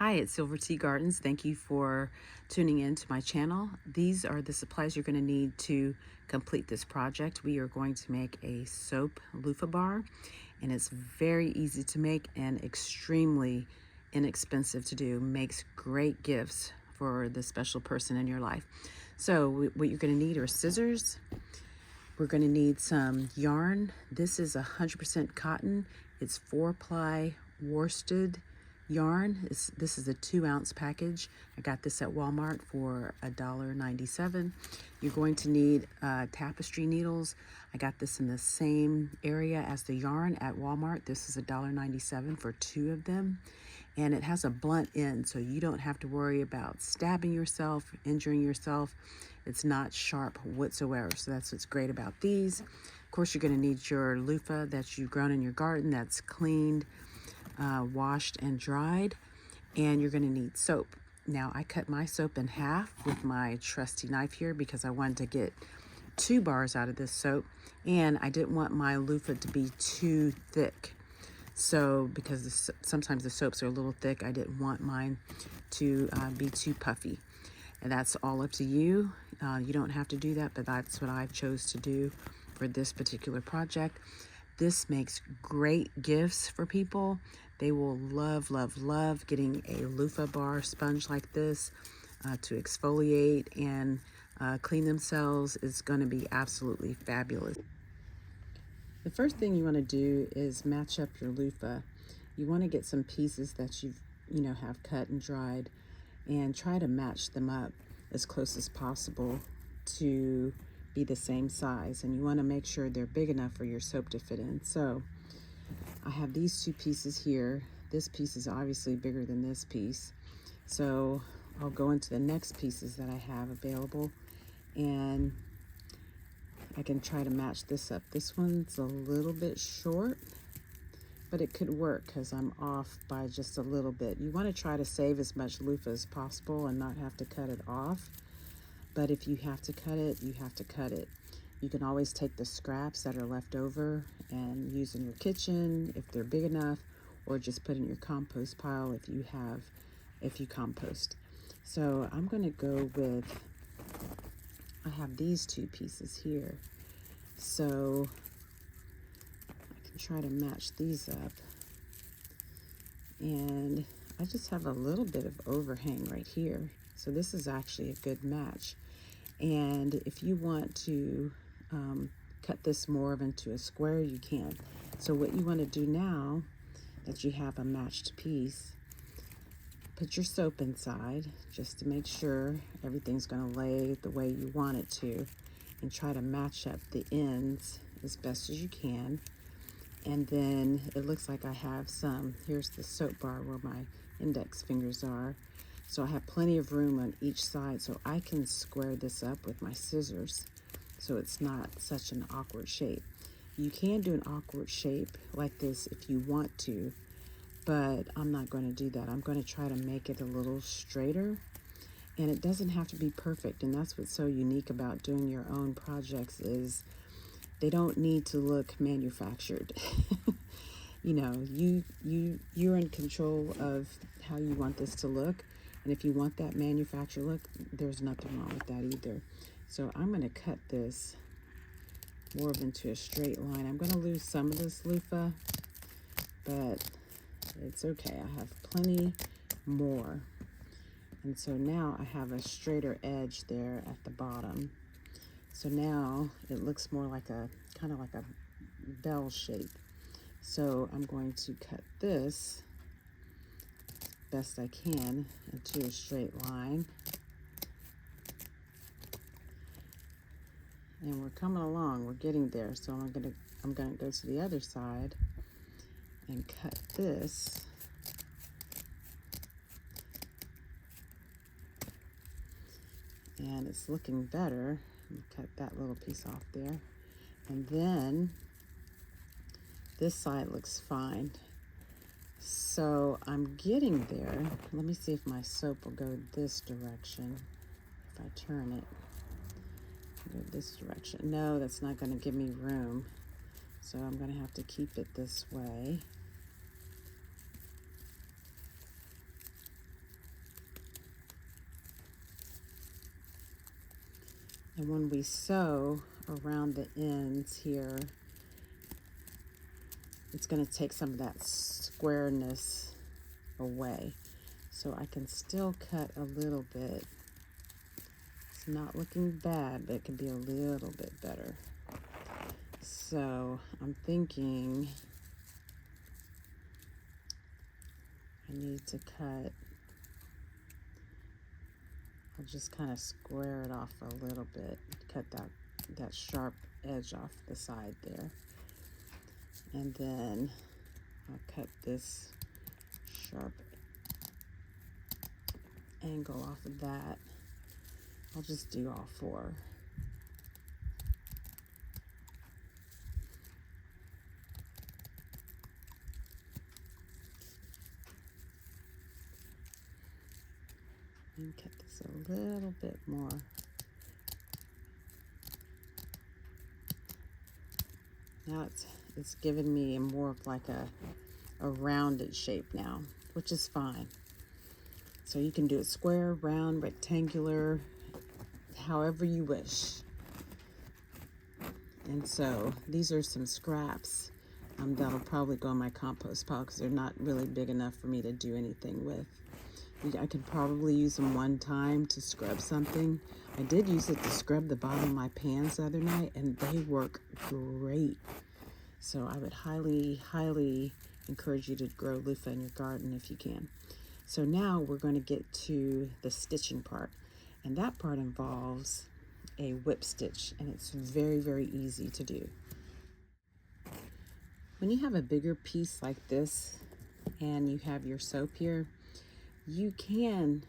Hi, it's Silver Tea Gardens. Thank you for tuning in to my channel. These are the supplies you're going to need to complete this project. We are going to make a soap loofah bar, and it's very easy to make and extremely inexpensive to do. Makes great gifts for the special person in your life. So what you're going to need are scissors. We're going to need some yarn. This is 100% cotton. It's 4-ply worsted yarn. This is a 2-ounce package. I got this at Walmart for $1.97. You're going to need tapestry needles. I got this in the same area as the yarn at Walmart. This is $1.97 for 2 of them. And it has a blunt end, so you don't have to worry about stabbing yourself, injuring yourself. It's not sharp whatsoever, so that's what's great about these. Of course, you're going to need your loofah that you've grown in your garden that's cleaned, washed, and dried. And you're going to need soap. Now, I cut my soap in half with my trusty knife here because I wanted to get 2 bars out of this soap, and I didn't want my loofah to be too thick. So because sometimes the soaps are a little thick, I didn't want mine to be too puffy. And that's all up to you. You don't have to do that, but that's what I chose to do for this particular project. This makes great gifts for people. They will love, love, love getting a loofah bar sponge like this to exfoliate and clean themselves. Is going to be absolutely fabulous. The first thing you want to do is match up your loofah. You want to get some pieces that have cut and dried, and try to match them up as close as possible to be the same size. And you want to make sure they're big enough for your soap to fit in. So I have these 2 pieces here. This piece is obviously bigger than this piece. So I'll go into the next pieces that I have available, and I can try to match this up. This one's a little bit short, but it could work because I'm off by just a little bit. You want to try to save as much loofah as possible and not have to cut it off. But if you have to cut it, you have to cut it. You can always take the scraps that are left over and use in your kitchen if they're big enough, or just put in your compost pile if you compost. So I'm going to go with, I have these 2 pieces here. So I can try to match these up. And I just have a little bit of overhang right here. So this is actually a good match. And if you want to cut this more into a square, you can. So what you want to do now that you have a matched piece, put your soap inside just to make sure everything's going to lay the way you want it to, and try to match up the ends as best as you can. And then it looks like I have here's the soap bar where my index fingers are. So I have plenty of room on each side, so I can square this up with my scissors so it's not such an awkward shape. You can do an awkward shape like this if you want to, but I'm not going to do that. I'm going to try to make it a little straighter, and it doesn't have to be perfect. And that's what's so unique about doing your own projects, is they don't need to look manufactured. You're in control of how you want this to look. And if you want that manufactured look, there's nothing wrong with that either. So I'm going to cut this more into a straight line. I'm going to lose some of this loofah, but it's okay. I have plenty more. And so now I have a straighter edge there at the bottom. So now it looks more like kind of like a bell shape. So I'm going to cut this best I can into a straight line. And we're coming along, we're getting there. So I'm gonna go to the other side and cut this. And it's looking better. Cut that little piece off there. And then this side looks fine. So I'm getting there. Let me see if my soap will go this direction. If I turn it, go this direction. No, that's not going to give me room. So I'm going to have to keep it this way. And when we sew around the ends here, it's going to take some of that squareness away. So I can still cut a little bit. It's not looking bad, but it can be a little bit better. So I'm thinking I need to cut, I'll just kind of square it off a little bit, cut that sharp edge off the side there. And then I'll cut this sharp angle off of that. I'll just do all four. And cut this a little bit more. Now it's giving me more of like a rounded shape now, which is fine. So you can do it square, round, rectangular, however you wish. And so these are some scraps that'll probably go in my compost pile because they're not really big enough for me to do anything with. I could probably use them one time to scrub something. I did use it to scrub the bottom of my pans the other night, and they work great. So I would highly, highly encourage you to grow loofah in your garden if you can. So now we're going to get to the stitching part, and that part involves a whip stitch, and it's very, very easy to do. When you have a bigger piece like this and you have your soap here, you can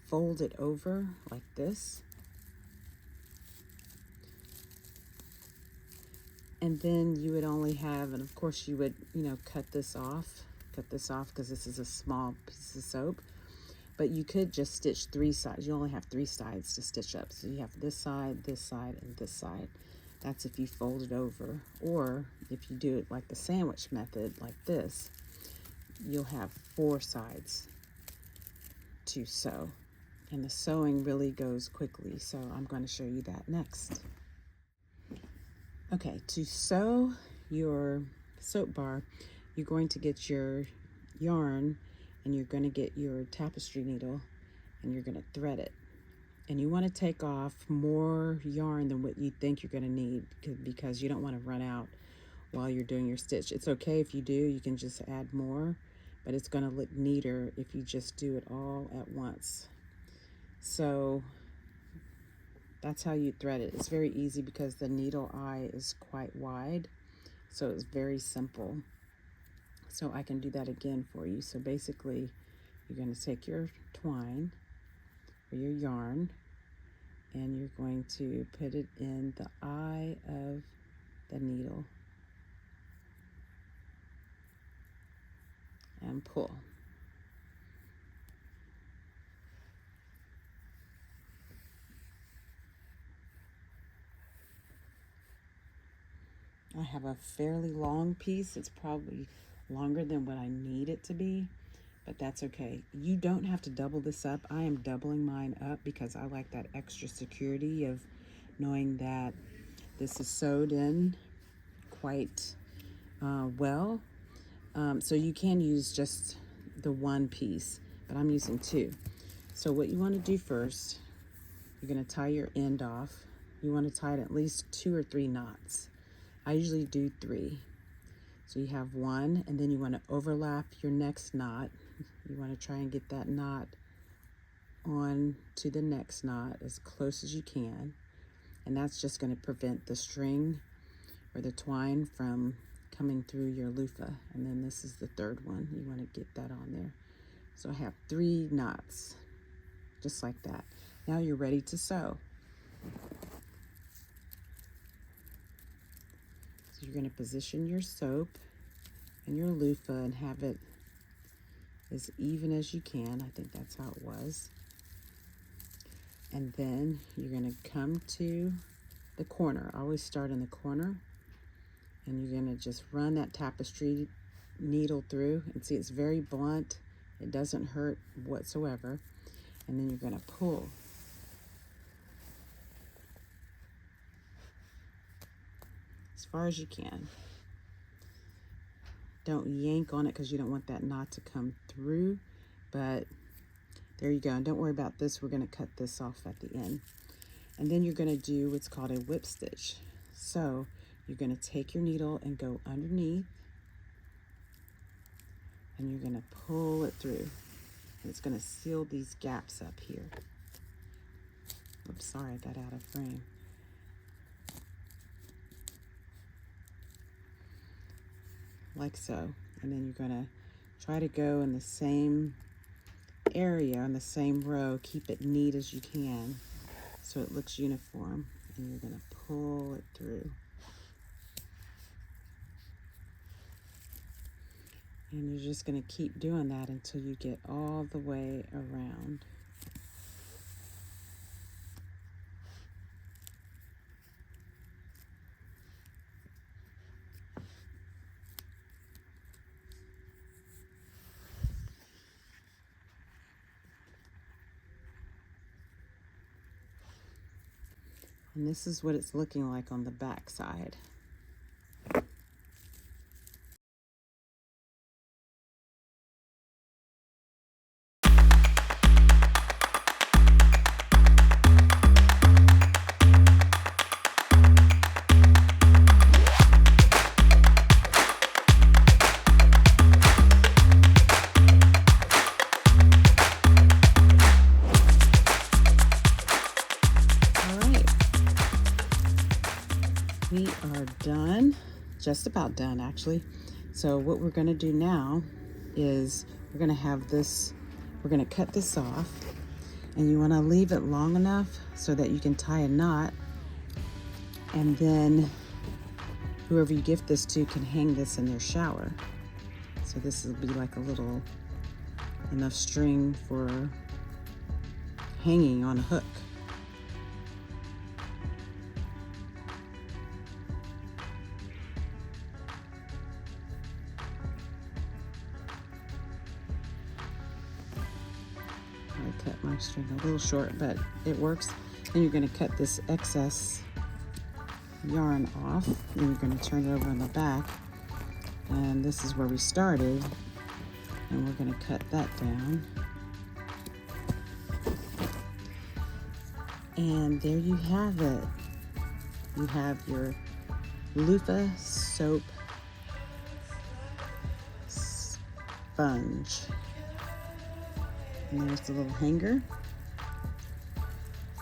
fold it over like this, and then you would only have, and of course you would, cut this off because this is a small piece of soap. But you could just stitch three sides. You only have three sides to stitch up. So you have this side, and this side. That's if you fold it over. Or if you do it like the sandwich method, like this, you'll have four sides to sew. And the sewing really goes quickly, so I'm going to show you that next. Okay, to sew your soap bar, you're going to get your yarn, and you're going to get your tapestry needle, and you're going to thread it. And you want to take off more yarn than what you think you're going to need because you don't want to run out while you're doing your stitch. It's okay if you do, you can just add more, but it's going to look neater if you just do it all at once. So that's how you thread it. It's very easy because the needle eye is quite wide, so it's very simple. So I can do that again for you. So basically, you're going to take your twine or your yarn, and you're going to put it in the eye of the needle and pull. I have a fairly long piece. It's probably longer than what I need it to be, but that's okay. You don't have to double this up. I am doubling mine up because I like that extra security of knowing that this is sewed in quite well. So you can use just the one piece, but I'm using two. So what you want to do first, you're going to tie your end off. You want to tie it at least 2 or 3 knots. I usually do 3. So you have one, and then you want to overlap your next knot. You want to try and get that knot on to the next knot as close as you can. And that's just going to prevent the string or the twine from coming through your loofah. And then this is the third one. You want to get that on there. So I have 3 knots, just like that. Now you're ready to sew. So you're going to position your soap and your loofah and have it as even as you can. I think that's how it was. And then you're going to come to the corner. I always start in the corner, and you're going to just run that tapestry needle through, and see, it's very blunt. It doesn't hurt whatsoever. And then you're going to pull. far as you can. Don't yank on it because you don't want that knot to come through, but there you go. And don't worry about this. We're going to cut this off at the end. And then you're going to do what's called a whip stitch. So you're going to take your needle and go underneath, and you're going to pull it through. And it's going to seal these gaps up here. Oops, sorry, I got out of frame. Like so. And then you're going to try to go in the same area, in the same row. Keep it neat as you can so it looks uniform. And you're going to pull it through. And you're just going to keep doing that until you get all the way around. And this is what it's looking like on the back side. We are done, just about done actually. So what we're going to do now is we're going to have this, we're going to cut this off, and you want to leave it long enough so that you can tie a knot, and then whoever you gift this to can hang this in their shower. So this will be like a little, enough string for hanging on a hook. I cut my string a little short, but it works. Then you're going to cut this excess yarn off, and you're going to turn it over on the back, and this is where we started, and we're going to cut that down. And there you have it. You have your Luffa soap sponge. And there's the little hanger.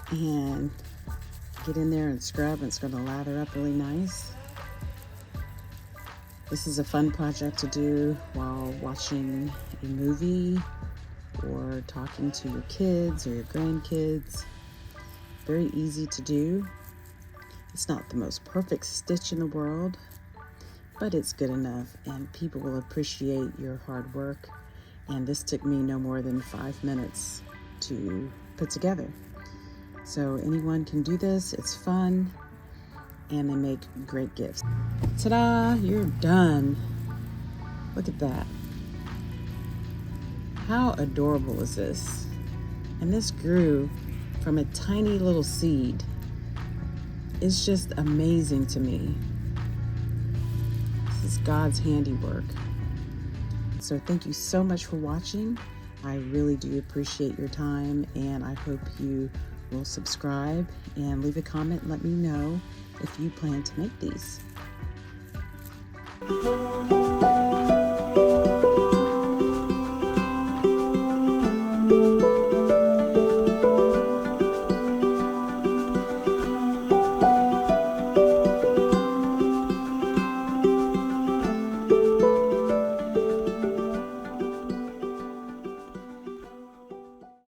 And get in there and scrub, and it's going to lather up really nice. This is a fun project to do while watching a movie or talking to your kids or your grandkids. Very easy to do. It's not the most perfect stitch in the world, but it's good enough, and people will appreciate your hard work. And this took me no more than 5 minutes to put together. So anyone can do this. It's fun, and they make great gifts. Ta-da! You're done. Look at that. How adorable is this? And this grew from a tiny little seed. It's just amazing to me. This is God's handiwork. So thank you so much for watching. I really do appreciate your time, and I hope you will subscribe and leave a comment and let me know if you plan to make these.